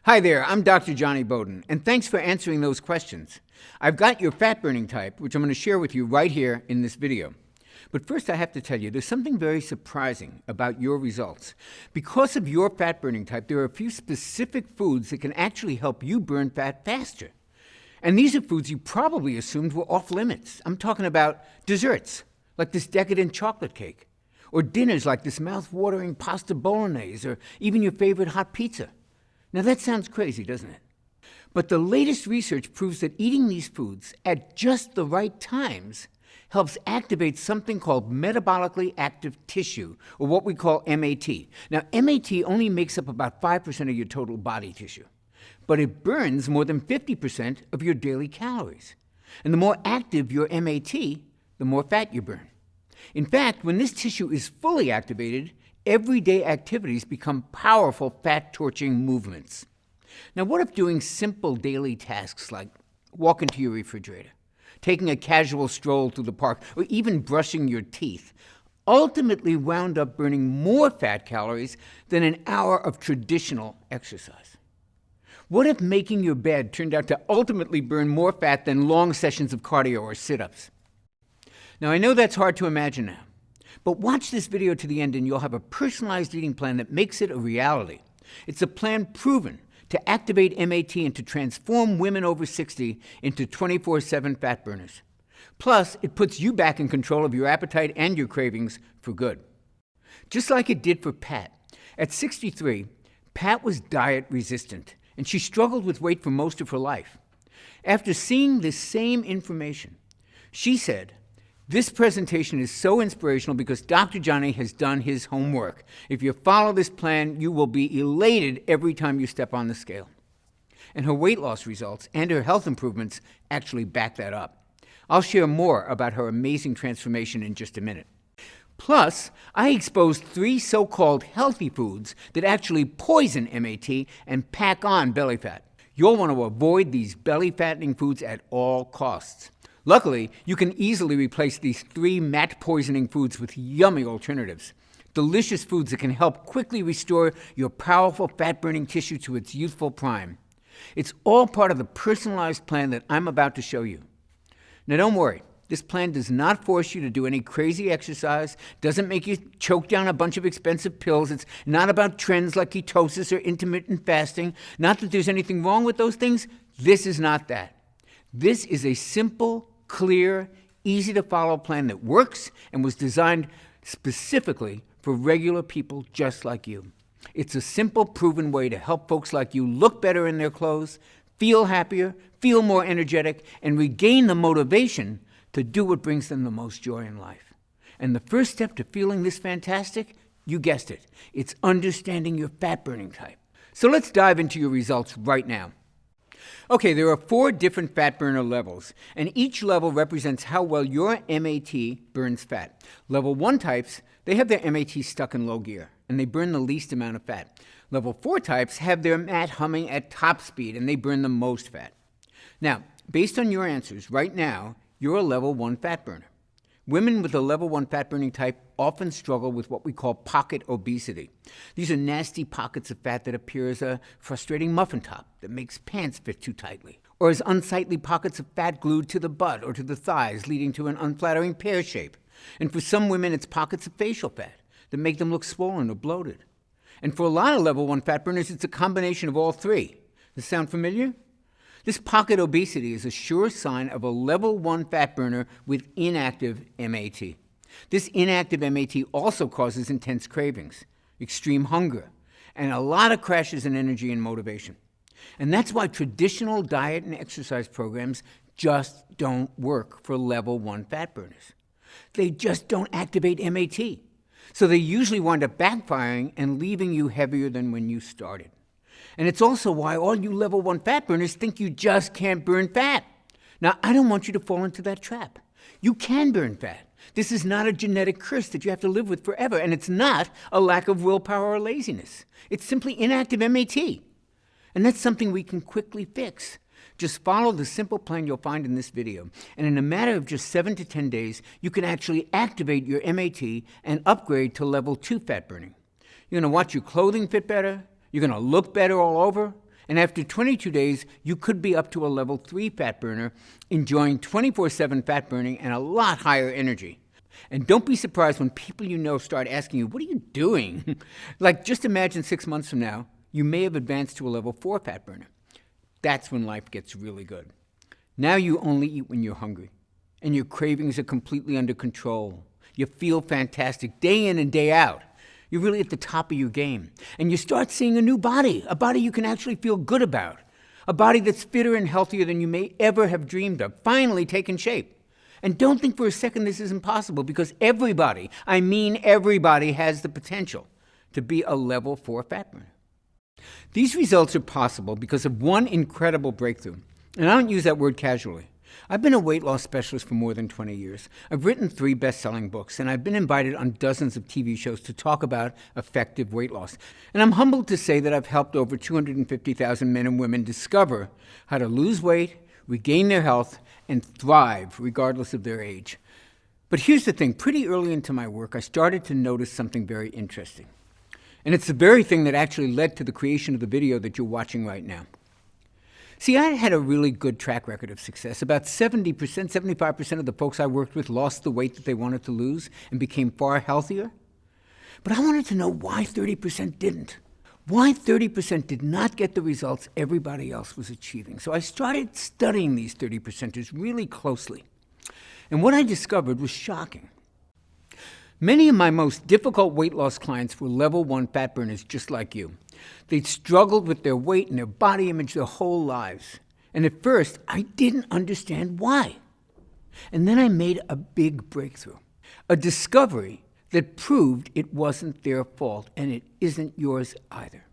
Hi there, I'm Dr. Johnny Bowden, and thanks for answering those questions. I've got your fat-burning type, which I'm going to share with you right here in this video. But first I have to tell you, there's something very surprising about your results. Because of your fat-burning type, there are a few specific foods that can actually help you burn fat faster. And these are foods you probably assumed were off limits. I'm talking about desserts, like this decadent chocolate cake, or dinners like this mouth-watering pasta bolognese, or even your favorite hot pizza. Now that sounds crazy, doesn't it? But the latest research proves that eating these foods at just the right times helps activate something called metabolically active tissue, or what we call MAT. Now, MAT only makes up about 5% of your total body tissue, but it burns more than 50% of your daily calories. And the more active your MAT, the more fat you burn. In fact, when this tissue is fully activated, everyday activities become powerful fat-torching movements. Now, what if doing simple daily tasks like walking to your refrigerator, taking a casual stroll through the park, or even brushing your teeth ultimately wound up burning more fat calories than an hour of traditional exercise? What if making your bed turned out to ultimately burn more fat than long sessions of cardio or sit-ups? Now, I know that's hard to imagine now, but watch this video to the end and you'll have a personalized eating plan that makes it a reality. It's a plan proven to activate MAT and to transform women over 60 into 24/7 fat burners. Plus, it puts you back in control of your appetite and your cravings for good. Just like it did for Pat. At 63, Pat was diet resistant, and she struggled with weight for most of her life. After seeing this same information, she said, "This presentation is so inspirational because Dr. Johnny has done his homework. If you follow this plan, you will be elated every time you step on the scale." And her weight loss results and her health improvements actually back that up. I'll share more about her amazing transformation in just a minute. Plus, I exposed 3 so-called healthy foods that actually poison MAT and pack on belly fat. You'll want to avoid these belly-fattening foods at all costs. Luckily, you can easily replace these 3 MAT-poisoning foods with yummy alternatives. Delicious foods that can help quickly restore your powerful fat-burning tissue to its youthful prime. It's all part of the personalized plan that I'm about to show you. Now don't worry, this plan does not force you to do any crazy exercise, doesn't make you choke down a bunch of expensive pills. It's not about trends like ketosis or intermittent fasting. Not that there's anything wrong with those things. This is not that. This is a simple, clear, easy-to-follow plan that works and was designed specifically for regular people just like you. It's a simple, proven way to help folks like you look better in their clothes, feel happier, feel more energetic, and regain the motivation to do what brings them the most joy in life. And the first step to feeling this fantastic, you guessed it, it's understanding your fat-burning type. So let's dive into your results right now. Okay, there are 4 different fat burner levels, and each level represents how well your MAT burns fat. Level 1 types, they have their MAT stuck in low gear, and they burn the least amount of fat. Level 4 types have their MAT humming at top speed, and they burn the most fat. Now, based on your answers, right now, you're a level 1 fat burner. Women with a level 1 fat-burning type often struggle with what we call pocket obesity. These are nasty pockets of fat that appear as a frustrating muffin top that makes pants fit too tightly, or as unsightly pockets of fat glued to the butt or to the thighs, leading to an unflattering pear shape. And for some women, it's pockets of facial fat that make them look swollen or bloated. And for a lot of level 1 fat burners, it's a combination of all 3. Does this sound familiar? This pocket obesity is a sure sign of a level 1 fat burner with inactive MAT. This inactive MAT also causes intense cravings, extreme hunger, and a lot of crashes in energy and motivation. And that's why traditional diet and exercise programs just don't work for level 1 fat burners. They just don't activate MAT. So they usually wind up backfiring and leaving you heavier than when you started. And it's also why all you level 1 fat burners think you just can't burn fat. Now, I don't want you to fall into that trap. You can burn fat. This is not a genetic curse that you have to live with forever, and it's not a lack of willpower or laziness. It's simply inactive MAT. And that's something we can quickly fix. Just follow the simple plan you'll find in this video, and in a matter of just 7 to 10 days, you can actually activate your MAT and upgrade to level 2 fat burning. You're going to watch your clothing fit better, you're going to look better all over, And after 22 days, you could be up to a level 3 fat burner, enjoying 24/7 fat burning and a lot higher energy. And don't be surprised when people you know start asking you, what are you doing? Like, just imagine 6 months from now, you may have advanced to a level 4 fat burner. That's when life gets really good. Now you only eat when you're hungry, and your cravings are completely under control. You feel fantastic day in and day out. You're really at the top of your game. And you start seeing a new body, a body you can actually feel good about, a body that's fitter and healthier than you may ever have dreamed of, finally taking shape. And don't think for a second this is impossible, because everybody, I mean everybody, has the potential to be a level 4 fat burner. These results are possible because of one incredible breakthrough. And I don't use that word casually. I've been a weight loss specialist for more than 20 years. I've written 3 best-selling books, and I've been invited on dozens of TV shows to talk about effective weight loss. And I'm humbled to say that I've helped over 250,000 men and women discover how to lose weight, regain their health, and thrive regardless of their age. But here's the thing. Pretty early into my work, I started to notice something very interesting. And it's the very thing that actually led to the creation of the video that you're watching right now. See, I had a really good track record of success. About 70%, 75% of the folks I worked with lost the weight that they wanted to lose and became far healthier. But I wanted to know why 30% didn't. Why 30% did not get the results everybody else was achieving. So I started studying these 30%ers really closely. And what I discovered was shocking. Many of my most difficult weight loss clients were level 1 fat burners just like you. They'd struggled with their weight and their body image their whole lives. And at first, I didn't understand why. And then I made a big breakthrough, a discovery that proved it wasn't their fault, and it isn't yours either.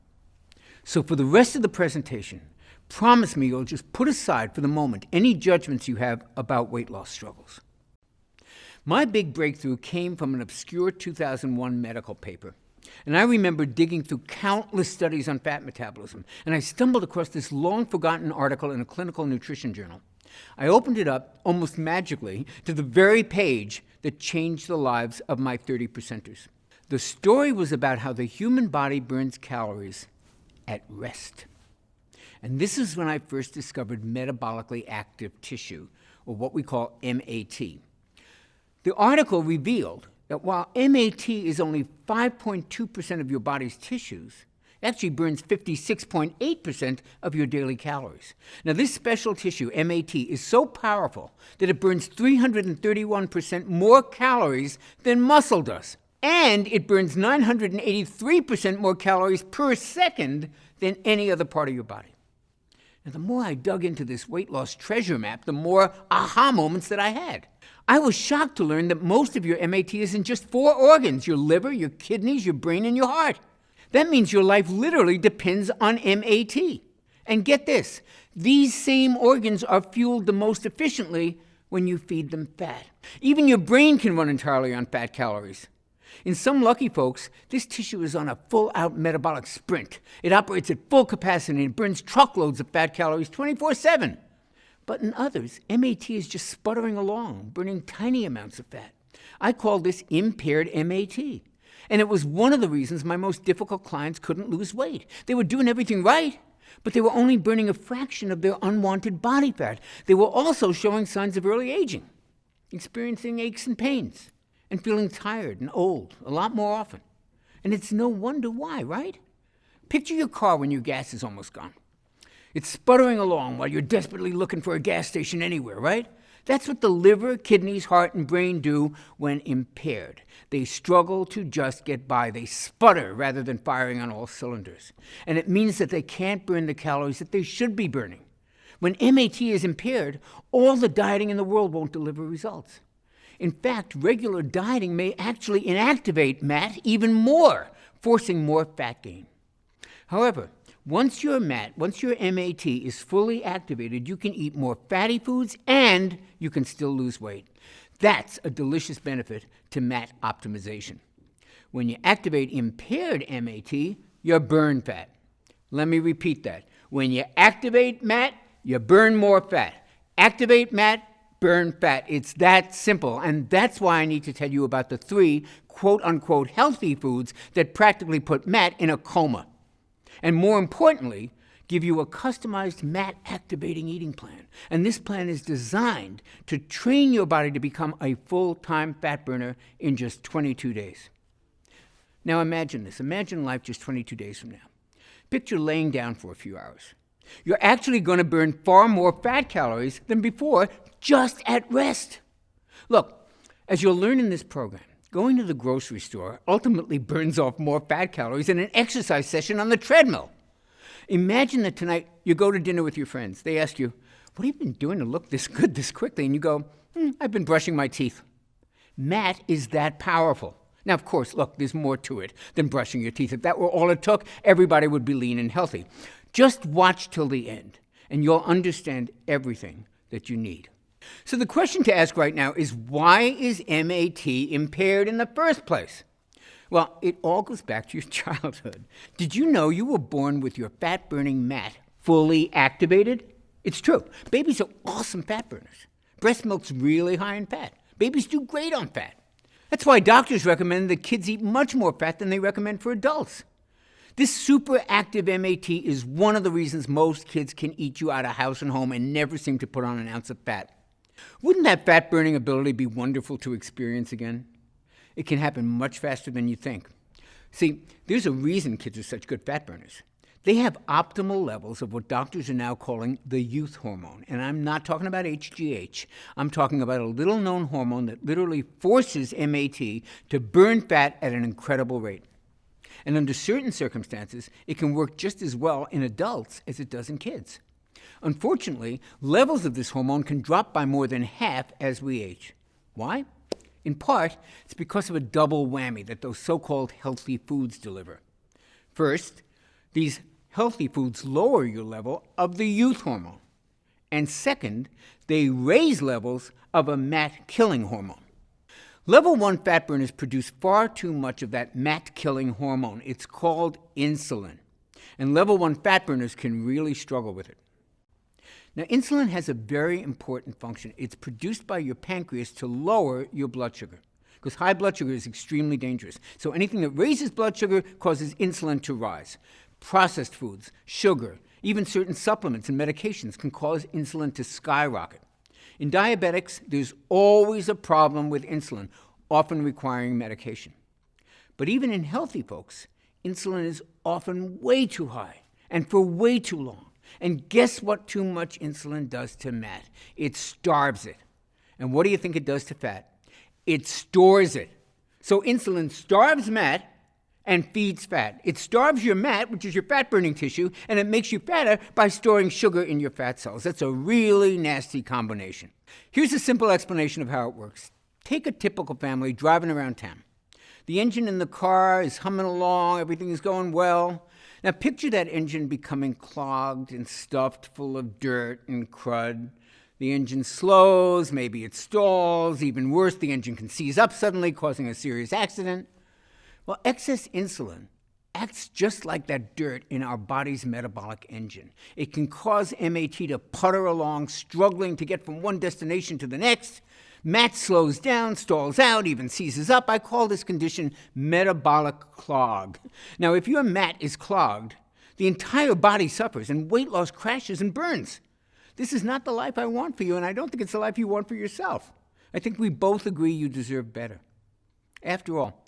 So for the rest of the presentation, promise me you'll just put aside for the moment any judgments you have about weight loss struggles. My big breakthrough came from an obscure 2001 medical paper. And I remember digging through countless studies on fat metabolism, and I stumbled across this long-forgotten article in a clinical nutrition journal. I opened it up, almost magically, to the very page that changed the lives of my 30%ers. The story was about how the human body burns calories at rest. And this is when I first discovered metabolically active tissue, or what we call MAT. The article revealed that while MAT is only 5.2% of your body's tissues, it actually burns 56.8% of your daily calories. Now, this special tissue, MAT, is so powerful that it burns 331% more calories than muscle does. And it burns 983% more calories per second than any other part of your body. Now, the more I dug into this weight loss treasure map, the more aha moments that I had. I was shocked to learn that most of your MAT is in just 4 organs: your liver, your kidneys, your brain, and your heart. That means your life literally depends on MAT. And get this, these same organs are fueled the most efficiently when you feed them fat. Even your brain can run entirely on fat calories. In some lucky folks, this tissue is on a full-out metabolic sprint. It operates at full capacity and burns truckloads of fat calories 24/7. But in others, MAT is just sputtering along, burning tiny amounts of fat. I call this impaired MAT. And it was one of the reasons my most difficult clients couldn't lose weight. They were doing everything right, but they were only burning a fraction of their unwanted body fat. They were also showing signs of early aging, experiencing aches and pains, and feeling tired and old a lot more often. And it's no wonder why, right? Picture your car when your gas is almost gone. It's sputtering along while you're desperately looking for a gas station anywhere, right? That's what the liver, kidneys, heart, and brain do when impaired. They struggle to just get by. They sputter rather than firing on all cylinders. And it means that they can't burn the calories that they should be burning. When MAT is impaired, all the dieting in the world won't deliver results. In fact, regular dieting may actually inactivate MAT even more, forcing more fat gain. However, once your MAT is fully activated, you can eat more fatty foods and you can still lose weight. That's a delicious benefit to MAT optimization. When you activate impaired MAT, you burn fat. Let me repeat that. When you activate MAT, you burn more fat. Activate MAT, burn fat. It's that simple. And that's why I need to tell you about the 3 quote-unquote healthy foods that practically put MAT in a coma. And more importantly, give you a customized MAT activating eating plan. And this plan is designed to train your body to become a full-time fat burner in just 22 days. Now imagine this. Imagine life just 22 days from now. Picture laying down for a few hours. You're actually going to burn far more fat calories than before just at rest. Look, as you'll learn in this program, going to the grocery store ultimately burns off more fat calories than an exercise session on the treadmill. Imagine that tonight you go to dinner with your friends. They ask you, "What have you been doing to look this good this quickly?" And you go, "I've been brushing my teeth." MAT is that powerful. Now, of course, look, there's more to it than brushing your teeth. If that were all it took, everybody would be lean and healthy. Just watch till the end, and you'll understand everything that you need. So the question to ask right now is, why is MAT impaired in the first place? Well, it all goes back to your childhood. Did you know you were born with your fat-burning MAT fully activated? It's true. Babies are awesome fat burners. Breast milk's really high in fat. Babies do great on fat. That's why doctors recommend that kids eat much more fat than they recommend for adults. This super active MAT is one of the reasons most kids can eat you out of house and home and never seem to put on an ounce of fat. Wouldn't that fat-burning ability be wonderful to experience again? It can happen much faster than you think. See, there's a reason kids are such good fat burners. They have optimal levels of what doctors are now calling the youth hormone. And I'm not talking about HGH. I'm talking about a little-known hormone that literally forces MAT to burn fat at an incredible rate. And under certain circumstances, it can work just as well in adults as it does in kids. Unfortunately, levels of this hormone can drop by more than half as we age. Why? In part, it's because of a double whammy that those so-called healthy foods deliver. First, these healthy foods lower your level of the youth hormone. And second, they raise levels of a MAT-killing hormone. Level 1 fat burners produce far too much of that MAT-killing hormone. It's called insulin. And level 1 fat burners can really struggle with it. Now, insulin has a very important function. It's produced by your pancreas to lower your blood sugar, because high blood sugar is extremely dangerous. So anything that raises blood sugar causes insulin to rise. Processed foods, sugar, even certain supplements and medications can cause insulin to skyrocket. In diabetics, there's always a problem with insulin, often requiring medication. But even in healthy folks, insulin is often way too high and for way too long. And guess what too much insulin does to MAT? It starves it. And what do you think it does to fat? It stores it. So insulin starves MAT and feeds fat. It starves your MAT, which is your fat-burning tissue, and it makes you fatter by storing sugar in your fat cells. That's a really nasty combination. Here's a simple explanation of how it works. Take a typical family driving around town. The engine in the car is humming along, everything is going well. Now picture that engine becoming clogged and stuffed full of dirt and crud. The engine slows, maybe it stalls. Even worse, the engine can seize up suddenly, causing a serious accident. Well, excess insulin acts just like that dirt in our body's metabolic engine. It can cause MAT to putter along, struggling to get from one destination to the next. MAT slows down, stalls out, even seizes up. I call this condition metabolic clog. Now, if your MAT is clogged, the entire body suffers and weight loss crashes and burns. This is not the life I want for you, and I don't think it's the life you want for yourself. I think we both agree you deserve better. After all,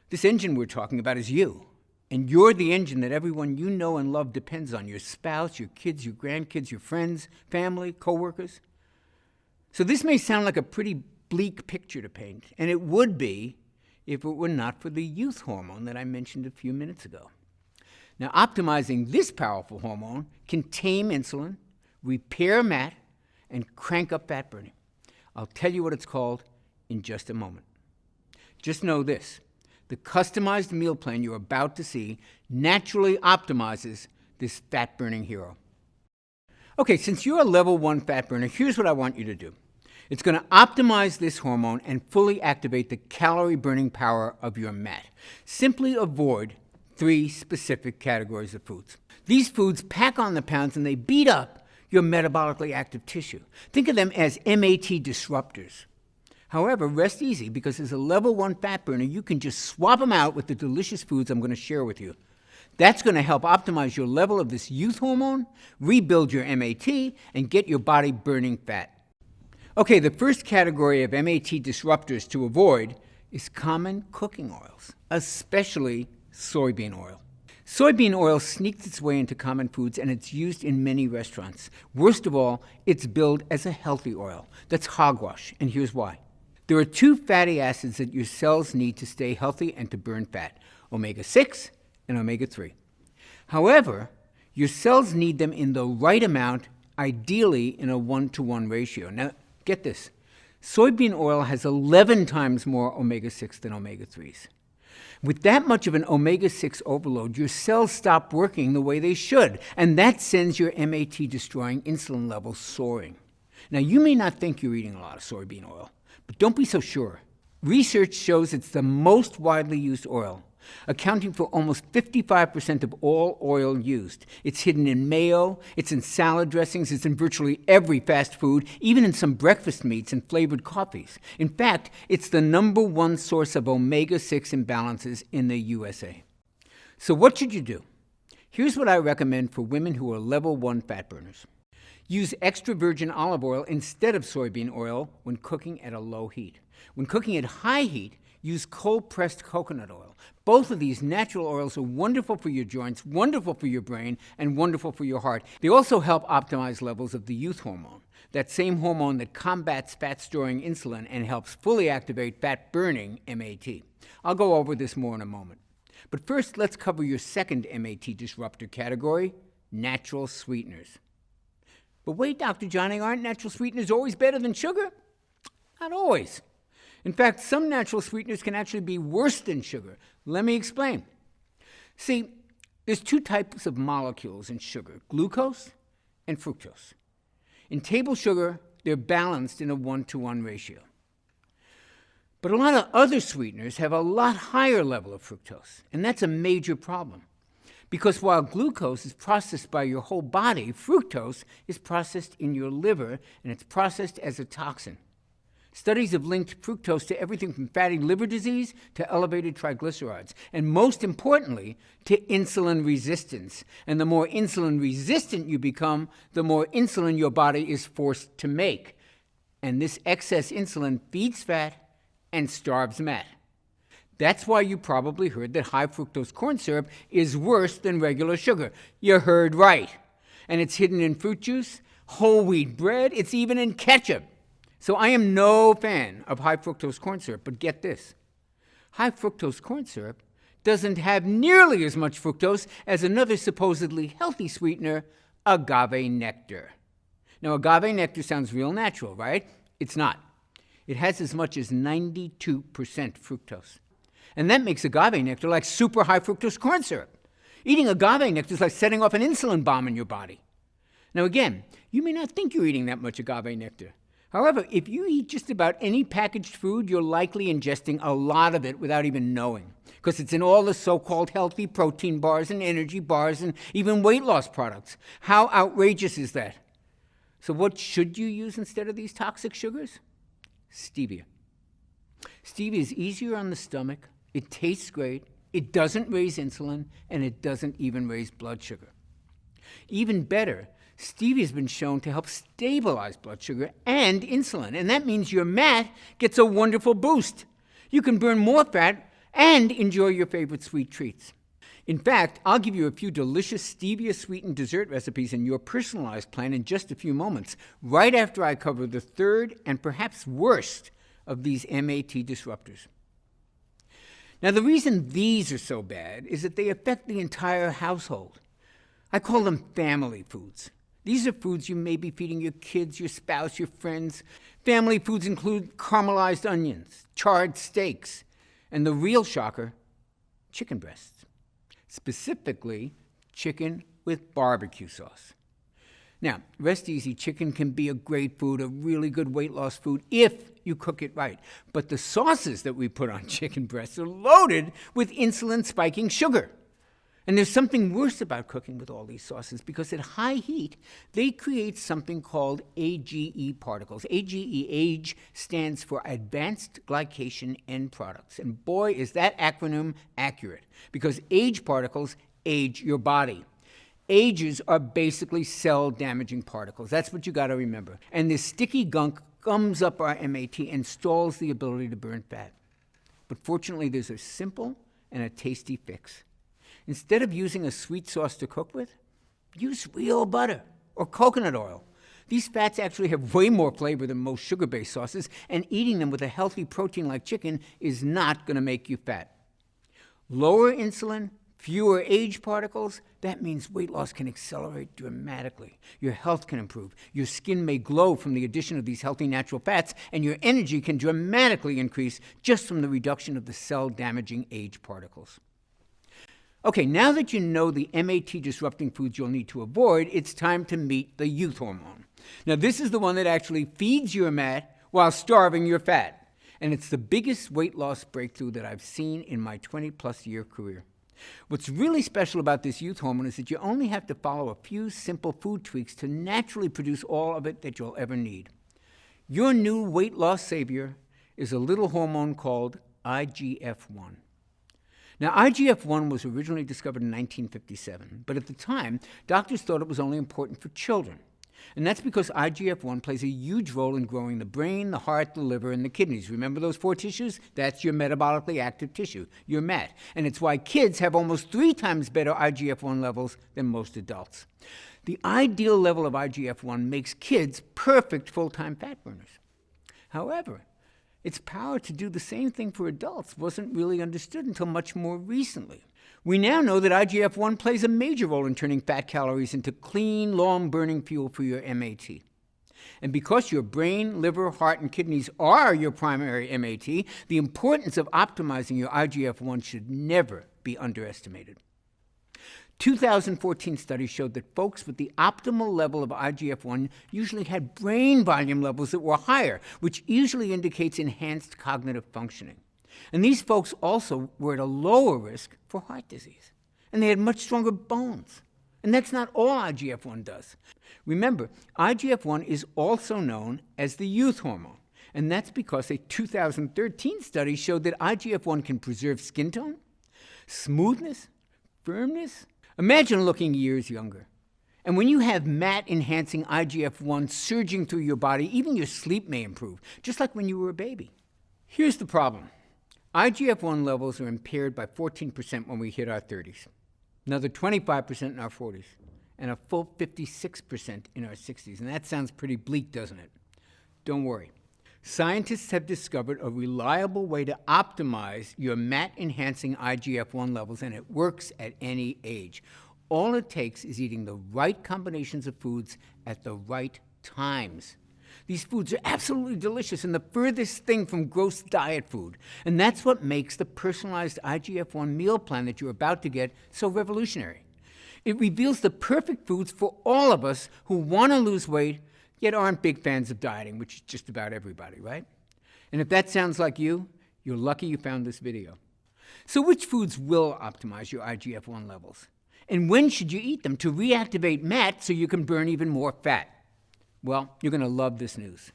this engine we're talking about is you, and you're the engine that everyone you know and love depends on, your spouse, your kids, your grandkids, your friends, family, coworkers. So this may sound like a pretty bleak picture to paint, and it would be if it were not for the youth hormone that I mentioned a few minutes ago. Now, optimizing this powerful hormone can tame insulin, repair MAT, and crank up fat burning. I'll tell you what it's called in just a moment. Just know this: the customized meal plan you're about to see naturally optimizes this fat-burning hero. Okay, since you're a level 1 fat burner, here's what I want you to do. It's going to optimize this hormone and fully activate the calorie-burning power of your MAT. Simply avoid 3 specific categories of foods. These foods pack on the pounds and they beat up your metabolically active tissue. Think of them as MAT disruptors. However, rest easy, because as a level 1 fat burner, you can just swap them out with the delicious foods I'm going to share with you. That's going to help optimize your level of this youth hormone, rebuild your MAT, and get your body burning fat. Okay, the first category of MAT disruptors to avoid is common cooking oils, especially soybean oil. Soybean oil sneaks its way into common foods, and it's used in many restaurants. Worst of all, it's billed as a healthy oil. That's hogwash, and here's why. There are two fatty acids that your cells need to stay healthy and to burn fat, omega-6 and omega-3. However, your cells need them in the right amount, ideally in a 1-to-1 ratio. Now, get this. Soybean oil has 11 times more omega-6 than omega-3s. With that much of an omega-6 overload, your cells stop working the way they should, and that sends your MAT-destroying insulin levels soaring. Now, you may not think you're eating a lot of soybean oil, but don't be so sure. Research shows it's the most widely used oil, accounting for almost 55% of all oil used. It's hidden in mayo, it's in salad dressings, it's in virtually every fast food, even in some breakfast meats and flavored coffees. In fact, it's the number one source of omega-6 imbalances in the USA. So what should you do? Here's what I recommend for women who are level 1 fat burners. Use extra virgin olive oil instead of soybean oil when cooking at a low heat. When cooking at high heat, use cold-pressed coconut oil. Both of these natural oils are wonderful for your joints, wonderful for your brain, and wonderful for your heart. They also help optimize levels of the youth hormone, that same hormone that combats fat-storing insulin and helps fully activate fat-burning MAT. I'll go over this more in a moment. But first, let's cover your second MAT disruptor category, natural sweeteners. But wait, Dr. Johnny, aren't natural sweeteners always better than sugar? Not always. In fact, some natural sweeteners can actually be worse than sugar. Let me explain. See, there's two types of molecules in sugar, glucose and fructose. In table sugar, they're balanced in a 1-to-1 ratio. But a lot of other sweeteners have a lot higher level of fructose, and that's a major problem. Because while glucose is processed by your whole body, fructose is processed in your liver, and it's processed as a toxin. Studies have linked fructose to everything from fatty liver disease to elevated triglycerides, and most importantly, to insulin resistance. And the more insulin resistant you become, the more insulin your body is forced to make. And this excess insulin feeds fat and starves fat. That's why you probably heard that high fructose corn syrup is worse than regular sugar. You heard right. And it's hidden in fruit juice, whole wheat bread, it's even in ketchup. So I am no fan of high fructose corn syrup, but get this. High fructose corn syrup doesn't have nearly as much fructose as another supposedly healthy sweetener, agave nectar. Now, agave nectar sounds real natural, right? It's not. It has as much as 92% fructose. And that makes agave nectar like super high fructose corn syrup. Eating agave nectar is like setting off an insulin bomb in your body. Now again, you may not think you're eating that much agave nectar. However, if you eat just about any packaged food, you're likely ingesting a lot of it without even knowing, because it's in all the so-called healthy protein bars and energy bars and even weight loss products. How outrageous is that? So what should you use instead of these toxic sugars? Stevia. Stevia is easier on the stomach, it tastes great, it doesn't raise insulin, and it doesn't even raise blood sugar. Even better, stevia has been shown to help stabilize blood sugar and insulin, and that means your MAT gets a wonderful boost. You can burn more fat and enjoy your favorite sweet treats. In fact, I'll give you a few delicious stevia-sweetened dessert recipes in your personalized plan in just a few moments, right after I cover the third and perhaps worst of these MAT disruptors. Now, the reason these are so bad is that they affect the entire household. I call them family foods. These are foods you may be feeding your kids, your spouse, your friends. Family foods include caramelized onions, charred steaks, and the real shocker, chicken breasts. Specifically, chicken with barbecue sauce. Now, rest easy, chicken can be a great food, a really good weight loss food, if you cook it right. But the sauces that we put on chicken breasts are loaded with insulin-spiking sugar. And there's something worse about cooking with all these sauces, because at high heat, they create something called AGE particles. AGE stands for Advanced Glycation End Products. And boy, is that acronym accurate, because AGE particles age your body. Ages are basically cell-damaging particles. That's what you got to remember. And this sticky gunk gums up our MAT and stalls the ability to burn fat. But fortunately, there's a simple and a tasty fix. Instead of using a sweet sauce to cook with, use real butter or coconut oil. These fats actually have way more flavor than most sugar-based sauces, and eating them with a healthy protein like chicken is not going to make you fat. Lower insulin, fewer age particles, that means weight loss can accelerate dramatically. Your health can improve. Your skin may glow from the addition of these healthy natural fats, and your energy can dramatically increase just from the reduction of the cell-damaging age particles. Okay, now that you know the MAT-disrupting foods you'll need to avoid, it's time to meet the youth hormone. Now, this is the one that actually feeds your MAT while starving your fat. And it's the biggest weight loss breakthrough that I've seen in my 20-plus year career. What's really special about this youth hormone is that you only have to follow a few simple food tweaks to naturally produce all of it that you'll ever need. Your new weight loss savior is a little hormone called IGF-1. Now, IGF-1 was originally discovered in 1957, but at the time, doctors thought it was only important for children. And that's because IGF-1 plays a huge role in growing the brain, the heart, the liver, and the kidneys. Remember those 4 tissues? That's your metabolically active tissue, your MAT. And it's why kids have almost 3 times better IGF-1 levels than most adults. The ideal level of IGF-1 makes kids perfect full-time fat burners. However, its power to do the same thing for adults wasn't really understood until much more recently. We now know that IGF-1 plays a major role in turning fat calories into clean, long-burning fuel for your MAT. And because your brain, liver, heart, and kidneys are your primary MAT, the importance of optimizing your IGF-1 should never be underestimated. 2014 studies showed that folks with the optimal level of IGF-1 usually had brain volume levels that were higher, which usually indicates enhanced cognitive functioning. And these folks also were at a lower risk for heart disease. And they had much stronger bones. And that's not all IGF-1 does. Remember, IGF-1 is also known as the youth hormone. And that's because a 2013 study showed that IGF-1 can preserve skin tone, smoothness, firmness. Imagine looking years younger. And when you have MAT-enhancing IGF-1 surging through your body, even your sleep may improve, just like when you were a baby. Here's the problem. IGF-1 levels are impaired by 14% when we hit our 30s, another 25% in our 40s, and a full 56% in our 60s. And that sounds pretty bleak, doesn't it? Don't worry. Scientists have discovered a reliable way to optimize your MAT-enhancing IGF-1 levels, and it works at any age. All it takes is eating the right combinations of foods at the right times. These foods are absolutely delicious and the furthest thing from gross diet food. And that's what makes the personalized IGF-1 meal plan that you're about to get so revolutionary. It reveals the perfect foods for all of us who want to lose weight, yet aren't big fans of dieting, which is just about everybody, right? And if that sounds like you, you're lucky you found this video. So which foods will optimize your IGF-1 levels? And when should you eat them to reactivate MAT so you can burn even more fat? Well, you're going to love this news.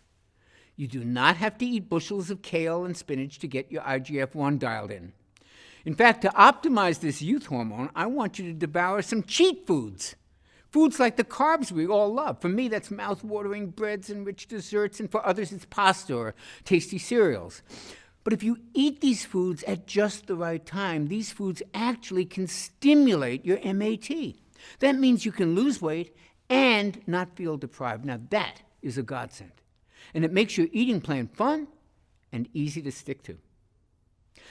You do not have to eat bushels of kale and spinach to get your IGF-1 dialed in. In fact, to optimize this youth hormone, I want you to devour some cheat foods. Foods like the carbs we all love. For me, that's mouth-watering breads and rich desserts, and for others, it's pasta or tasty cereals. But if you eat these foods at just the right time, these foods actually can stimulate your MAT. That means you can lose weight and not feel deprived. Now that is a godsend. And it makes your eating plan fun and easy to stick to.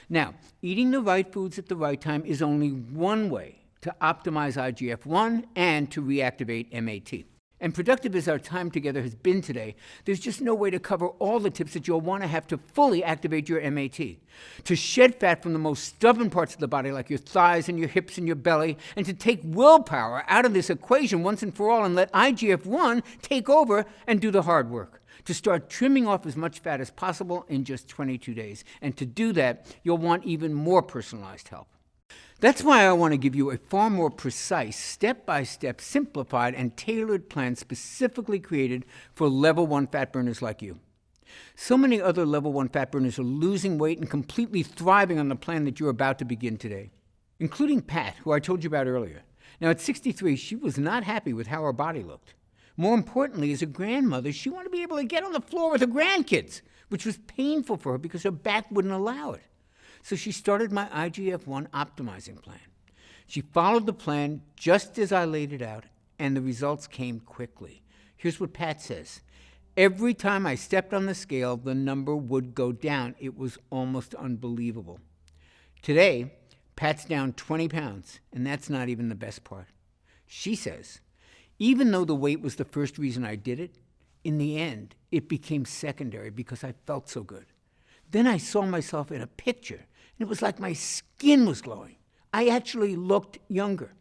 Now, eating the right foods at the right time is only one way to optimize IGF-1 and to reactivate MAT. And productive as our time together has been today, there's just no way to cover all the tips that you'll want to have to fully activate your MAT. To shed fat from the most stubborn parts of the body, like your thighs and your hips and your belly, and to take willpower out of this equation once and for all and let IGF-1 take over and do the hard work. To start trimming off as much fat as possible in just 22 days. And to do that, you'll want even more personalized help. That's why I want to give you a far more precise, step-by-step, simplified, and tailored plan specifically created for level 1 fat burners like you. So many other level 1 fat burners are losing weight and completely thriving on the plan that you're about to begin today. including Pat, who I told you about earlier. Now, at 63, she was not happy with how her body looked. More importantly, as a grandmother, she wanted to be able to get on the floor with her grandkids, which was painful for her because her back wouldn't allow it. So she started my IGF-1 optimizing plan. She followed the plan just as I laid it out, and the results came quickly. Here's what Pat says. Every time I stepped on the scale, the number would go down. It was almost unbelievable. Today, Pat's down 20 pounds, and that's not even the best part. She says, even though the weight was the first reason I did it, in the end, it became secondary because I felt so good. Then I saw myself in a picture, and it was like my skin was glowing. I actually looked younger.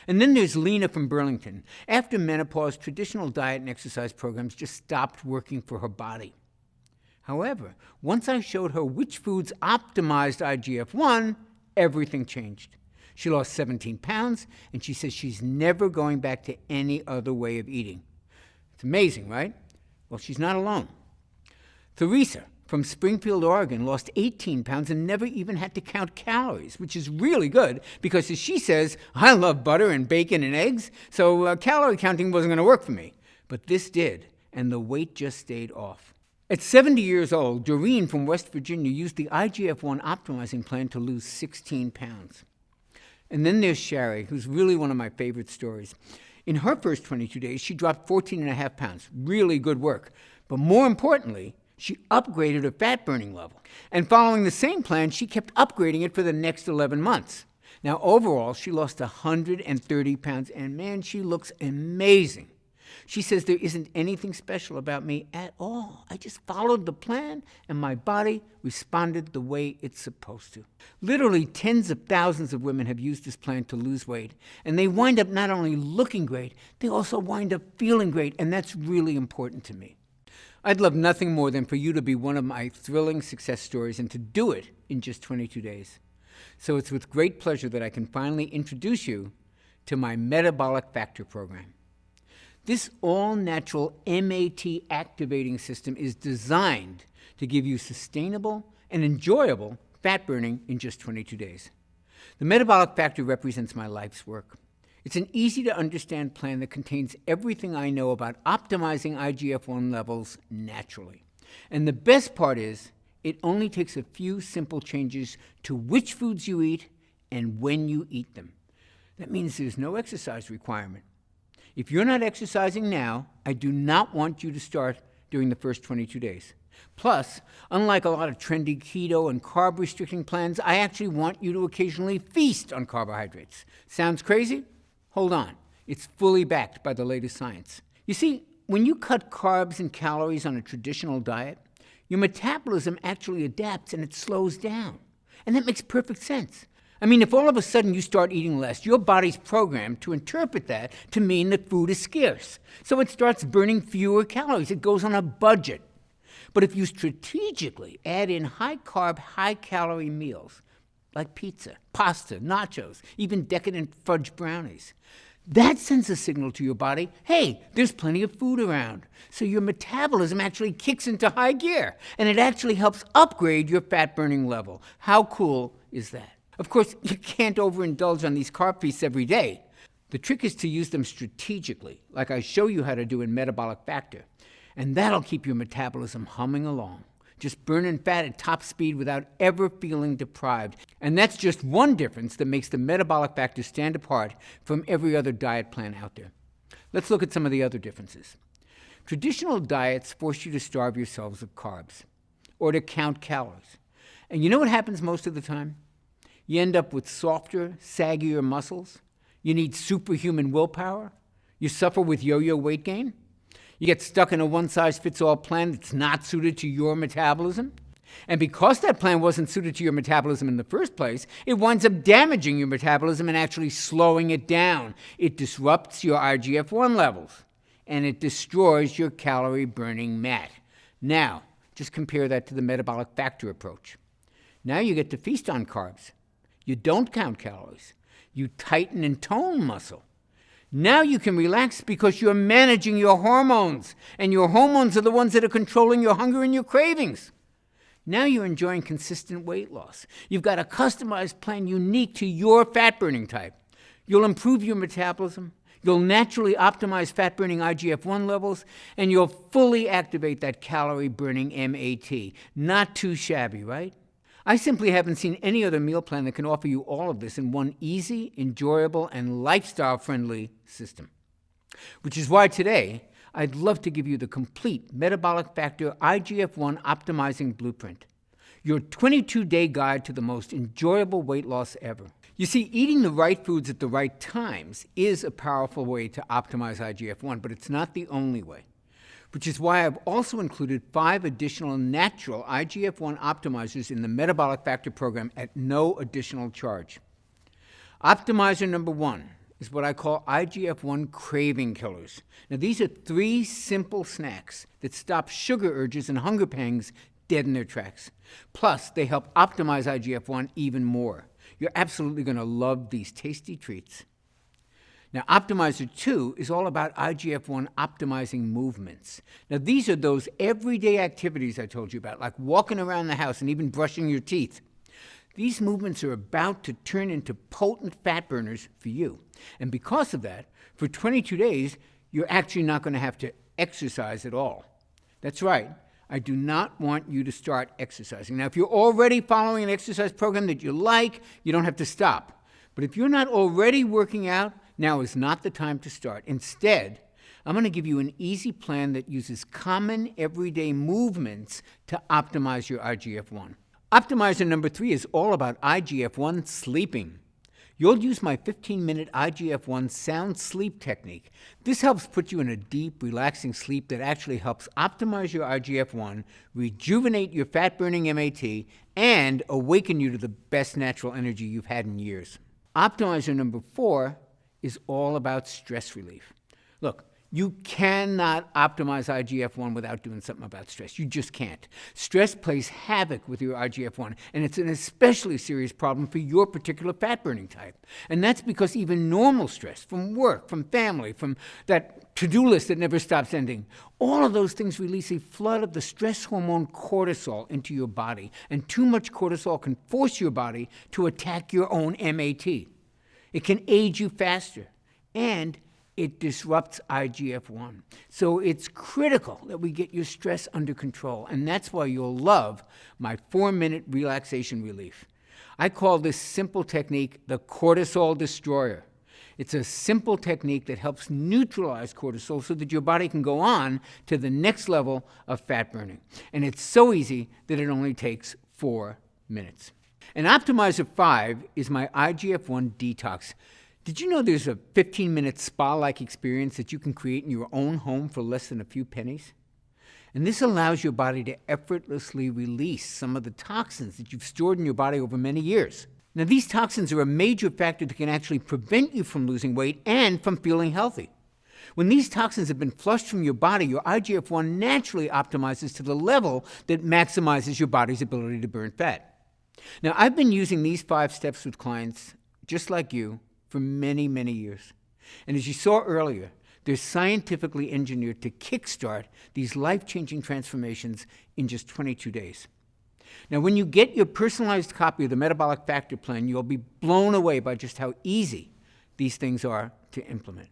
And then there's Lena from Burlington. After menopause, traditional diet and exercise programs just stopped working for her body. However, once I showed her which foods optimized IGF-1, everything changed. She lost 17 pounds, and she says she's never going back to any other way of eating. It's amazing, right? Well, she's not alone. Theresa from Springfield, Oregon, lost 18 pounds and never even had to count calories, which is really good because, as she says, I love butter and bacon and eggs, so calorie counting wasn't going to work for me. But this did, and the weight just stayed off. At 70 years old, Doreen from West Virginia used the IGF-1 optimizing plan to lose 16 pounds. And then there's Sherry, who's really one of my favorite stories. In her first 22 days, she dropped 14.5 pounds. Really good work. But more importantly, she upgraded her fat-burning level. And following the same plan, she kept upgrading it for the next 11 months. Now, overall, she lost 130 pounds, and man, she looks amazing. She says there isn't anything special about me at all. I just followed the plan, and my body responded the way it's supposed to. Literally tens of thousands of women have used this plan to lose weight, and they wind up not only looking great, they also wind up feeling great, and that's really important to me. I'd love nothing more than for you to be one of my thrilling success stories and to do it in just 22 days. So it's with great pleasure that I can finally introduce you to my Metabolic Factor program. This all-natural MAT activating system is designed to give you sustainable and enjoyable fat burning in just 22 days. The Metabolic Factor represents my life's work. It's an easy-to-understand plan that contains everything I know about optimizing IGF-1 levels naturally. And the best part is, it only takes a few simple changes to which foods you eat and when you eat them. That means there's no exercise requirement. If you're not exercising now, I do not want you to start during the first 22 days. Plus, unlike a lot of trendy keto and carb-restricting plans, I actually want you to occasionally feast on carbohydrates. Sounds crazy? Hold on. It's fully backed by the latest science. You see, when you cut carbs and calories on a traditional diet, your metabolism actually adapts and it slows down. And that makes perfect sense. I mean, if all of a sudden you start eating less, your body's programmed to interpret that to mean that food is scarce. So it starts burning fewer calories. It goes on a budget. But if you strategically add in high-carb, high-calorie meals, like pizza, pasta, nachos, even decadent fudge brownies, that sends a signal to your body, hey, there's plenty of food around. So your metabolism actually kicks into high gear, and it actually helps upgrade your fat-burning level. How cool is that? Of course, you can't overindulge on these carb feasts every day. The trick is to use them strategically, like I show you how to do in Metabolic Factor. And that'll keep your metabolism humming along, just burning fat at top speed without ever feeling deprived. And that's just one difference that makes the Metabolic Factor stand apart from every other diet plan out there. Let's look at some of the other differences. Traditional diets force you to starve yourselves of carbs or to count calories. And you know what happens most of the time? You end up with softer, saggier muscles. You need superhuman willpower. You suffer with yo-yo weight gain. You get stuck in a one-size-fits-all plan that's not suited to your metabolism. And because that plan wasn't suited to your metabolism in the first place, it winds up damaging your metabolism and actually slowing it down. It disrupts your IGF-1 levels, and it destroys your calorie-burning MAT. Now, just compare that to the Metabolic Factor approach. Now you get to feast on carbs. You don't count calories. You tighten and tone muscle. Now you can relax because you're managing your hormones, and your hormones are the ones that are controlling your hunger and your cravings. Now you're enjoying consistent weight loss. You've got a customized plan unique to your fat-burning type. You'll improve your metabolism, you'll naturally optimize fat-burning IGF-1 levels, and you'll fully activate that calorie-burning MAT. Not too shabby, right? I simply haven't seen any other meal plan that can offer you all of this in one easy, enjoyable, and lifestyle-friendly system. Which is why today, I'd love to give you the complete Metabolic Factor IGF-1 Optimizing Blueprint, your 22-day guide to the most enjoyable weight loss ever. You see, eating the right foods at the right times is a powerful way to optimize IGF-1, but it's not the only way. Which is why I've also included 5 additional natural IGF-1 optimizers in the Metabolic Factor program at no additional charge. Optimizer number 1 is what I call IGF-1 craving killers. Now, these are 3 simple snacks that stop sugar urges and hunger pangs dead in their tracks. Plus, they help optimize IGF-1 even more. You're absolutely going to love these tasty treats. Now, Optimizer 2 is all about IGF-1 optimizing movements. Now, these are those everyday activities I told you about, like walking around the house and even brushing your teeth. These movements are about to turn into potent fat burners for you. And because of that, for 22 days, you're actually not going to have to exercise at all. That's right. I do not want you to start exercising. Now, if you're already following an exercise program that you like, you don't have to stop. But if you're not already working out, now is not the time to start. Instead, I'm going to give you an easy plan that uses common everyday movements to optimize your IGF-1. Optimizer number 3 is all about IGF-1 sleeping. You'll use my 15-minute IGF-1 sound sleep technique. This helps put you in a deep, relaxing sleep that actually helps optimize your IGF-1, rejuvenate your fat-burning MAT, and awaken you to the best natural energy you've had in years. Optimizer number 4 is all about stress relief. Look, you cannot optimize IGF-1 without doing something about stress. You just can't. Stress plays havoc with your IGF-1, and it's an especially serious problem for your particular fat-burning type. And that's because even normal stress from work, from family, from that to-do list that never stops ending, all of those things release a flood of the stress hormone cortisol into your body, and too much cortisol can force your body to attack your own MAT. It can age you faster, and it disrupts IGF-1. So it's critical that we get your stress under control, and that's why you'll love my 4-minute relaxation relief. I call this simple technique the cortisol destroyer. It's a simple technique that helps neutralize cortisol so that your body can go on to the next level of fat burning. And it's so easy that it only takes 4 minutes. And Optimizer 5 is my IGF-1 detox. Did you know there's a 15-minute spa-like experience that you can create in your own home for less than a few pennies? And this allows your body to effortlessly release some of the toxins that you've stored in your body over many years. Now, these toxins are a major factor that can actually prevent you from losing weight and from feeling healthy. When these toxins have been flushed from your body, your IGF-1 naturally optimizes to the level that maximizes your body's ability to burn fat. Now, I've been using these 5 steps with clients, just like you, for many, many years. And as you saw earlier, they're scientifically engineered to kickstart these life-changing transformations in just 22 days. Now, when you get your personalized copy of the Metabolic Factor Plan, you'll be blown away by just how easy these things are to implement.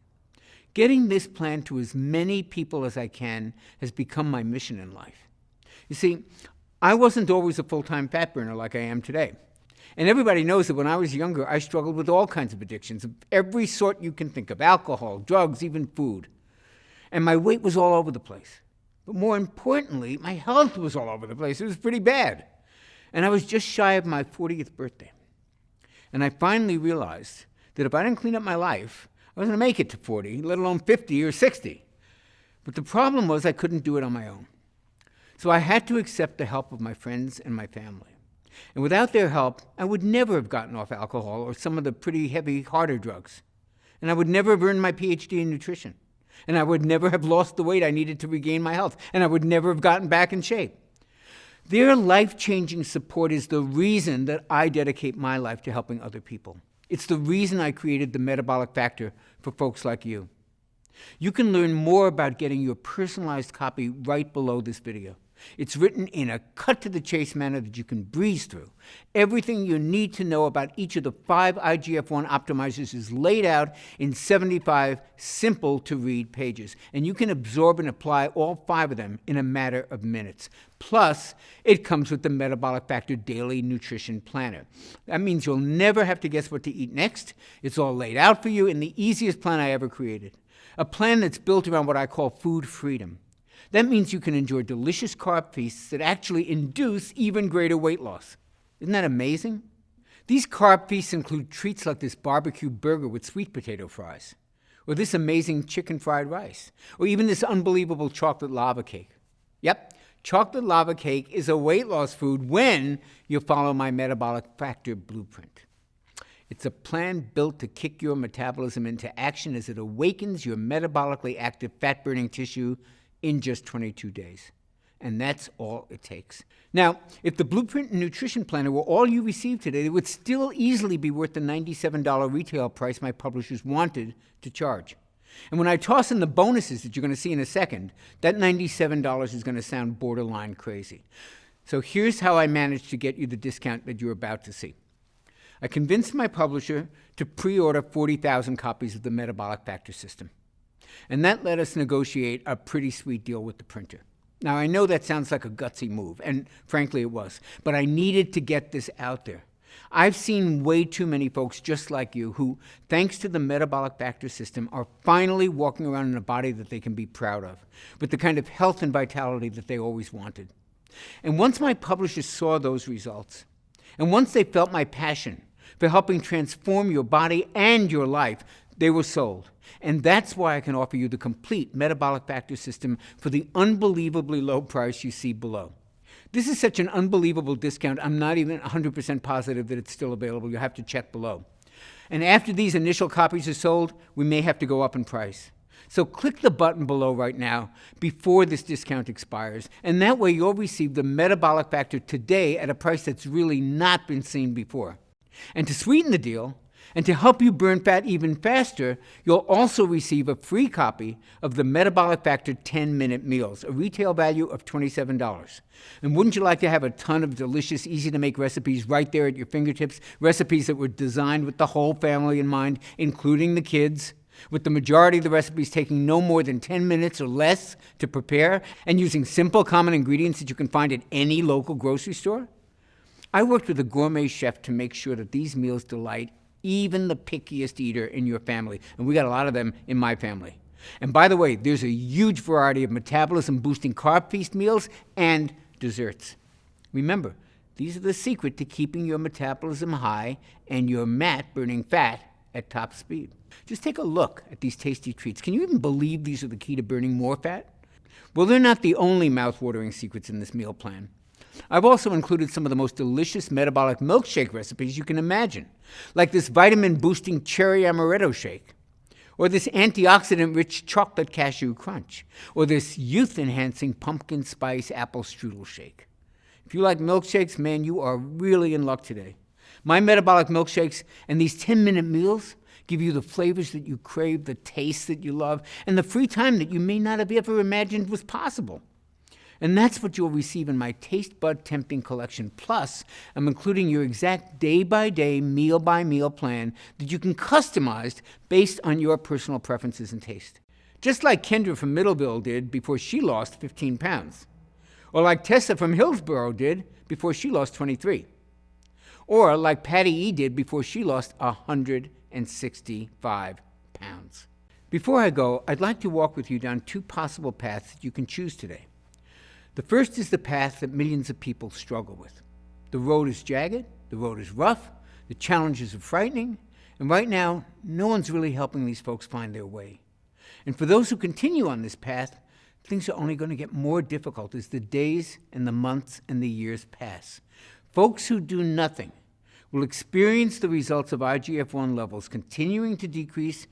Getting this plan to as many people as I can has become my mission in life. You see, I wasn't always a full-time fat burner like I am today. And everybody knows that when I was younger, I struggled with all kinds of addictions of every sort you can think of: alcohol, drugs, even food. And my weight was all over the place. But more importantly, my health was all over the place. It was pretty bad. And I was just shy of my 40th birthday. And I finally realized that if I didn't clean up my life, I wasn't going to make it to 40, let alone 50 or 60. But the problem was I couldn't do it on my own. So I had to accept the help of my friends and my family. And without their help, I would never have gotten off alcohol or some of the pretty heavy, harder drugs. And I would never have earned my PhD in nutrition. And I would never have lost the weight I needed to regain my health. And I would never have gotten back in shape. Their life-changing support is the reason that I dedicate my life to helping other people. It's the reason I created the Metabolic Factor for folks like you. You can learn more about getting your personalized copy right below this video. It's written in a cut-to-the-chase manner that you can breeze through. Everything you need to know about each of the 5 IGF-1 optimizers is laid out in 75 simple-to-read pages, and you can absorb and apply all 5 of them in a matter of minutes. Plus, it comes with the Metabolic Factor Daily Nutrition Planner. That means you'll never have to guess what to eat next. It's all laid out for you in the easiest plan I ever created. A plan that's built around what I call food freedom. That means you can enjoy delicious carb feasts that actually induce even greater weight loss. Isn't that amazing? These carb feasts include treats like this barbecue burger with sweet potato fries, or this amazing chicken fried rice, or even this unbelievable chocolate lava cake. Yep, chocolate lava cake is a weight loss food when you follow my Metabolic Factor blueprint. It's a plan built to kick your metabolism into action as it awakens your metabolically active fat-burning tissue in just 22 days. And that's all it takes. Now, if the Blueprint and Nutrition Planner were all you received today, it would still easily be worth the $97 retail price my publishers wanted to charge. And when I toss in the bonuses that you're going to see in a second, that $97 is going to sound borderline crazy. So here's how I managed to get you the discount that you're about to see. I convinced my publisher to pre-order 40,000 copies of the Metabolic Factor system. And that let us negotiate a pretty sweet deal with the printer. Now, I know that sounds like a gutsy move, and frankly it was, but I needed to get this out there. I've seen way too many folks just like you who, thanks to the Metabolic Factor system, are finally walking around in a body that they can be proud of, with the kind of health and vitality that they always wanted. And once my publishers saw those results, and once they felt my passion for helping transform your body and your life, they were sold. And that's why I can offer you the complete Metabolic Factor system for the unbelievably low price you see below. This is such an unbelievable discount, I'm not even 100% positive that it's still available. You'll have to check below. And after these initial copies are sold, we may have to go up in price. So click the button below right now before this discount expires, and that way you'll receive the Metabolic Factor today at a price that's really not been seen before. And to sweeten the deal, and to help you burn fat even faster, you'll also receive a free copy of the Metabolic Factor 10-Minute Meals, a retail value of $27. And wouldn't you like to have a ton of delicious, easy-to-make recipes right there at your fingertips, recipes that were designed with the whole family in mind, including the kids, with the majority of the recipes taking no more than 10 minutes or less to prepare, and using simple, common ingredients that you can find at any local grocery store? I worked with a gourmet chef to make sure that these meals delight even the pickiest eater in your family, and we got a lot of them in my family. And by the way, there's a huge variety of metabolism-boosting carb feast meals and desserts. Remember, these are the secret to keeping your metabolism high and your mat burning fat at top speed. Just take a look at these tasty treats. Can you even believe these are the key to burning more fat? Well, they're not the only mouth-watering secrets in this meal plan. I've also included some of the most delicious metabolic milkshake recipes you can imagine, like this vitamin-boosting cherry amaretto shake, or this antioxidant-rich chocolate cashew crunch, or this youth-enhancing pumpkin spice apple strudel shake. If you like milkshakes, man, you are really in luck today. My metabolic milkshakes and these 10-minute meals give you the flavors that you crave, the taste that you love, and the free time that you may not have ever imagined was possible. And that's what you'll receive in my Taste Bud Tempting collection. Plus, I'm including your exact day-by-day, meal-by-meal plan that you can customize based on your personal preferences and taste. Just like Kendra from Middleville did before she lost 15 pounds. Or like Tessa from Hillsborough did before she lost 23. Or like Patty E. did before she lost 165 pounds. Before I go, I'd like to walk with you down 2 possible paths that you can choose today. The first is the path that millions of people struggle with. The road is jagged, the road is rough, the challenges are frightening, and right now, no one's really helping these folks find their way. And for those who continue on this path, things are only going to get more difficult as the days and the months and the years pass. Folks who do nothing will experience the results of IGF-1 levels continuing to decrease,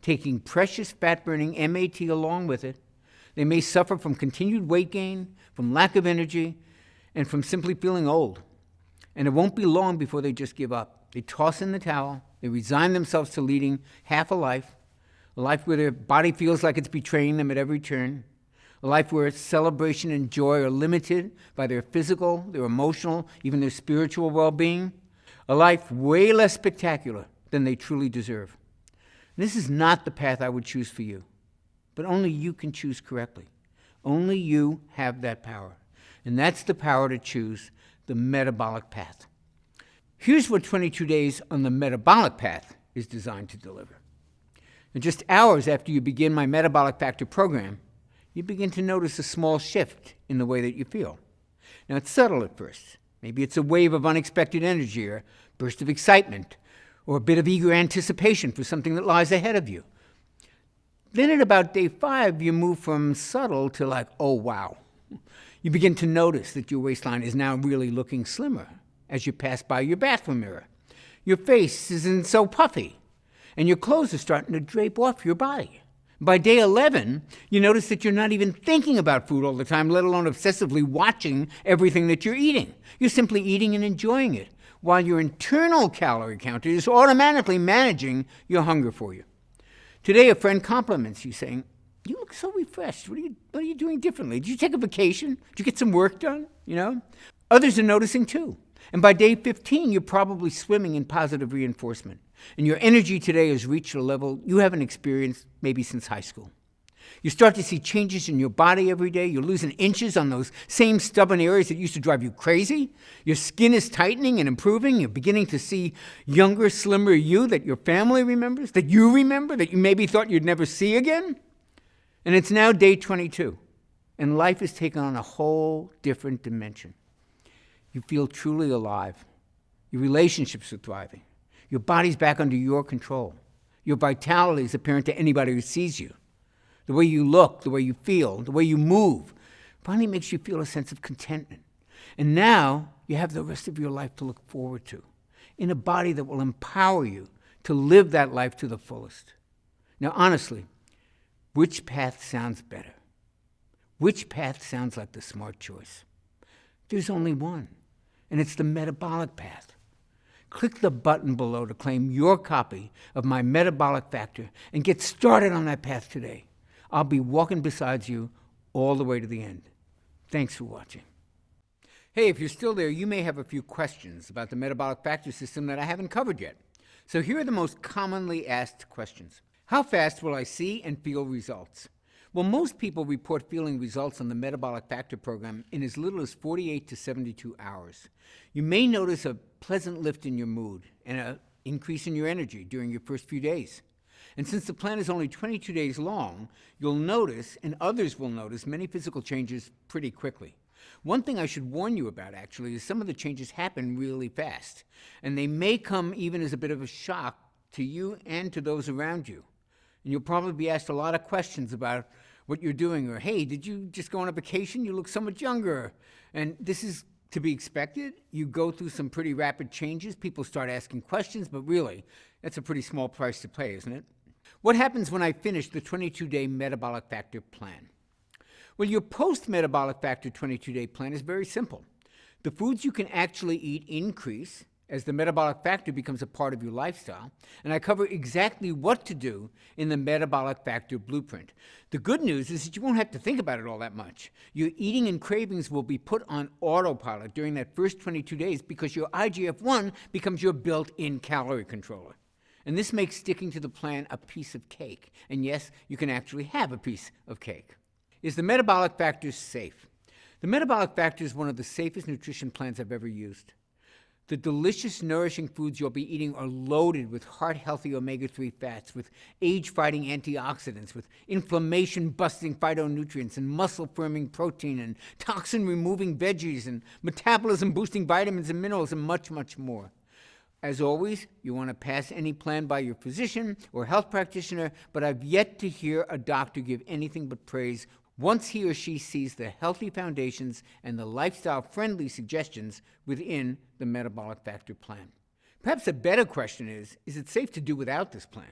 taking precious fat-burning MAT along with it. They may suffer from continued weight gain, from lack of energy, and from simply feeling old. And it won't be long before they just give up. They toss in the towel. They resign themselves to leading half a life where their body feels like it's betraying them at every turn, A life where celebration and joy are limited by their physical, their emotional, even their spiritual well-being. A life way less spectacular than they truly deserve. This is not the path I would choose for you, but only you can choose correctly. Only you have that power, and that's the power to choose the metabolic path. Here's what 22 days on the metabolic path is designed to deliver. And just hours after you begin my Metabolic Factor program, you begin to notice a small shift in the way that you feel. Now, it's subtle at first. Maybe it's a wave of unexpected energy or a burst of excitement or a bit of eager anticipation for something that lies ahead of you. Then at about day 5, you move from subtle to like, oh, wow. You begin to notice that your waistline is now really looking slimmer as you pass by your bathroom mirror. Your face isn't so puffy, and your clothes are starting to drape off your body. By day 11, you notice that you're not even thinking about food all the time, let alone obsessively watching everything that you're eating. You're simply eating and enjoying it, while your internal calorie counter is automatically managing your hunger for you. Today, a friend compliments you, saying, "You look so refreshed. What are you doing differently? Did you take a vacation? Did you get some work done?" Others are noticing too. And by day 15, you're probably swimming in positive reinforcement. And your energy today has reached a level you haven't experienced maybe since high school. You start to see changes in your body every day. You're losing inches on those same stubborn areas that used to drive you crazy. Your skin is tightening and improving. You're beginning to see younger, slimmer you that your family remembers, that you remember, that you maybe thought you'd never see again. And it's now day 22, and life has taken on a whole different dimension. You feel truly alive. Your relationships are thriving. Your body's back under your control. Your vitality is apparent to anybody who sees you. The way you look, the way you feel, the way you move finally makes you feel a sense of contentment. And now you have the rest of your life to look forward to, in a body that will empower you to live that life to the fullest. Now, honestly, which path sounds better? Which path sounds like the smart choice? There's only one, and it's the metabolic path. Click the button below to claim your copy of my Metabolic Factor and get started on that path today. I'll be walking beside you all the way to the end. Thanks for watching. Hey, if you're still there, you may have a few questions about the Metabolic Factor system that I haven't covered yet. So here are the most commonly asked questions. How fast will I see and feel results? Well, most people report feeling results on the Metabolic Factor program in as little as 48 to 72 hours. You may notice a pleasant lift in your mood and an increase in your energy during your first few days. And since the plan is only 22 days long, you'll notice, and others will notice, many physical changes pretty quickly. One thing I should warn you about, actually, is some of the changes happen really fast, and they may come even as a bit of a shock to you and to those around you. And you'll probably be asked a lot of questions about what you're doing, or, hey, did you just go on a vacation? You look so much younger. And this is to be expected. You go through some pretty rapid changes. People start asking questions, but really, that's a pretty small price to pay, isn't it? What happens when I finish the 22-day Metabolic Factor plan? Well, your post-Metabolic Factor 22-day plan is very simple. The foods you can actually eat increase as the metabolic factor becomes a part of your lifestyle, and I cover exactly what to do in the Metabolic Factor blueprint. The good news is that you won't have to think about it all that much. Your eating and cravings will be put on autopilot during that first 22 days because your IGF-1 becomes your built-in calorie controller. And this makes sticking to the plan a piece of cake. And yes, you can actually have a piece of cake. Is the Metabolic Factor safe? The Metabolic Factor is one of the safest nutrition plans I've ever used. The delicious, nourishing foods you'll be eating are loaded with heart-healthy omega-3 fats, with age-fighting antioxidants, with inflammation-busting phytonutrients, and muscle-firming protein, and toxin-removing veggies, and metabolism-boosting vitamins and minerals, and much, much more. As always, you want to pass any plan by your physician or health practitioner, but I've yet to hear a doctor give anything but praise once he or she sees the healthy foundations and the lifestyle-friendly suggestions within the Metabolic Factor plan. Perhaps a better question is it safe to do without this plan?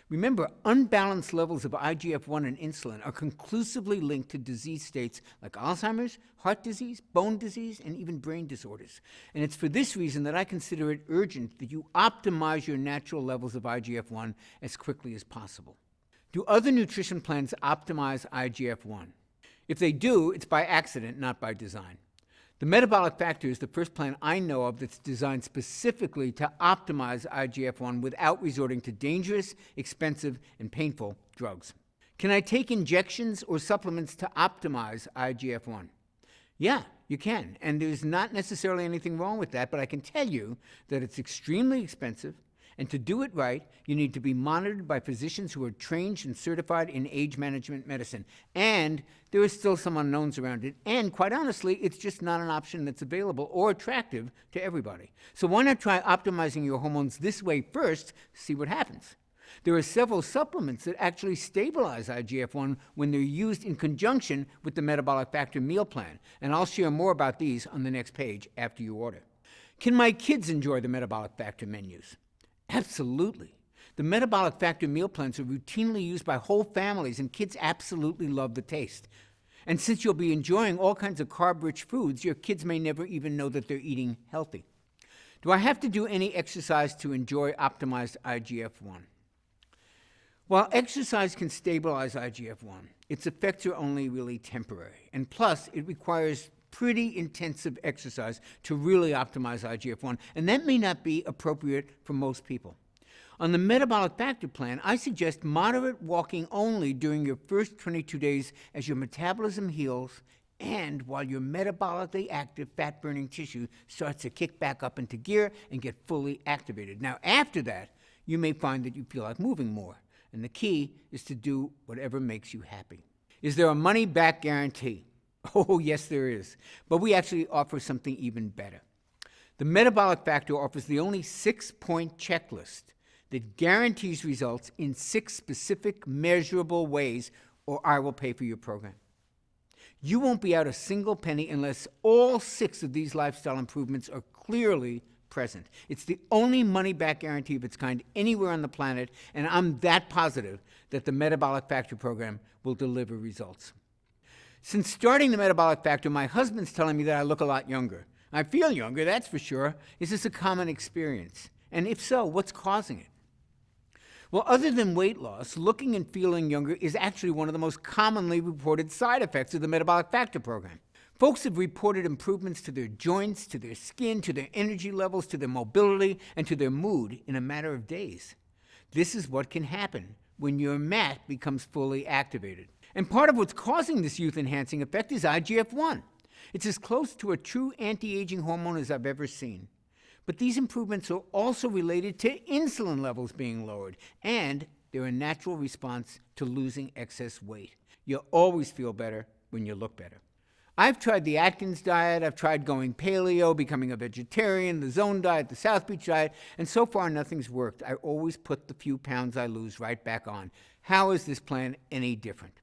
Remember, unbalanced levels of IGF-1 and insulin are conclusively linked to disease states like Alzheimer's, heart disease, bone disease, and even brain disorders. And it's for this reason that I consider it urgent that you optimize your natural levels of IGF-1 as quickly as possible. Do other nutrition plans optimize IGF-1? If they do, it's by accident, not by design. The Metabolic Factor is the first plan I know of that's designed specifically to optimize IGF-1 without resorting to dangerous, expensive, and painful drugs. Can I take injections or supplements to optimize IGF-1? Yeah, you can, and there's not necessarily anything wrong with that, but I can tell you that it's extremely expensive, and to do it right, you need to be monitored by physicians who are trained and certified in age management medicine. And there is still some unknowns around it, and quite honestly, it's just not an option that's available or attractive to everybody. So why not try optimizing your hormones this way first, see what happens? There are several supplements that actually stabilize IGF-1 when they're used in conjunction with the Metabolic Factor meal plan, and I'll share more about these on the next page after you order. Can my kids enjoy the Metabolic Factor menus? Absolutely. The Metabolic Factor meal plans are routinely used by whole families, and kids absolutely love the taste. And since you'll be enjoying all kinds of carb-rich foods, your kids may never even know that they're eating healthy. Do I have to do any exercise to enjoy optimized IGF-1? While exercise can stabilize IGF-1, its effects are only really temporary. And plus, it requires pretty intensive exercise to really optimize IGF-1, and that may not be appropriate for most people. On the Metabolic Factor plan, I suggest moderate walking only during your first 22 days as your metabolism heals and while your metabolically active fat-burning tissue starts to kick back up into gear and get fully activated. Now, after that, you may find that you feel like moving more, and the key is to do whatever makes you happy. Is there a money-back guarantee? Oh, yes, there is. But we actually offer something even better. The Metabolic Factor offers the only 6-point checklist that guarantees results in 6 specific measurable ways, or I will pay for your program. You won't be out a single penny unless all 6 of these lifestyle improvements are clearly present. It's the only money-back guarantee of its kind anywhere on the planet, and I'm that positive that the Metabolic Factor program will deliver results. Since starting the Metabolic Factor, my husband's telling me that I look a lot younger. I feel younger, that's for sure. Is this a common experience? And if so, what's causing it? Well, other than weight loss, looking and feeling younger is actually one of the most commonly reported side effects of the Metabolic Factor program. Folks have reported improvements to their joints, to their skin, to their energy levels, to their mobility, and to their mood in a matter of days. This is what can happen when your MAT becomes fully activated. And part of what's causing this youth-enhancing effect is IGF-1. It's as close to a true anti-aging hormone as I've ever seen. But these improvements are also related to insulin levels being lowered, and they're a natural response to losing excess weight. You'll always feel better when you look better. I've tried the Atkins diet, I've tried going paleo, becoming a vegetarian, the Zone diet, the South Beach diet, and so far nothing's worked. I always put the few pounds I lose right back on. How is this plan any different?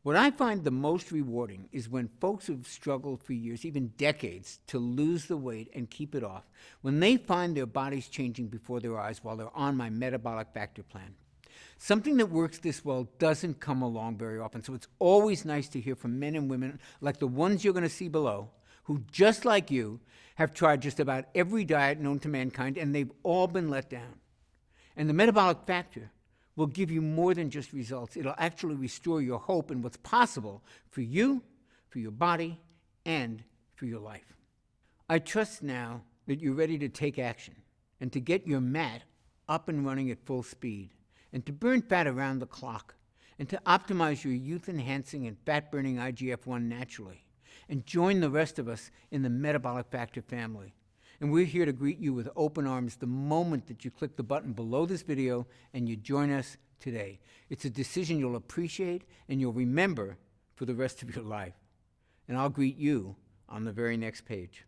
What I find the most rewarding is when folks who've struggled for years, even decades, to lose the weight and keep it off, when they find their bodies changing before their eyes while they're on my Metabolic Factor plan. Something that works this well doesn't come along very often, so it's always nice to hear from men and women like the ones you're going to see below, who, just like you, have tried just about every diet known to mankind, and they've all been let down. And the Metabolic Factor will give you more than just results. It'll actually restore your hope in what's possible for you, for your body, and for your life. I trust now that you're ready to take action and to get your MAT up and running at full speed, and to burn fat around the clock, and to optimize your youth-enhancing and fat-burning IGF-1 naturally, and join the rest of us in the Metabolic Factor family. And we're here to greet you with open arms the moment that you click the button below this video and you join us today. It's a decision you'll appreciate and you'll remember for the rest of your life. And I'll greet you on the very next page.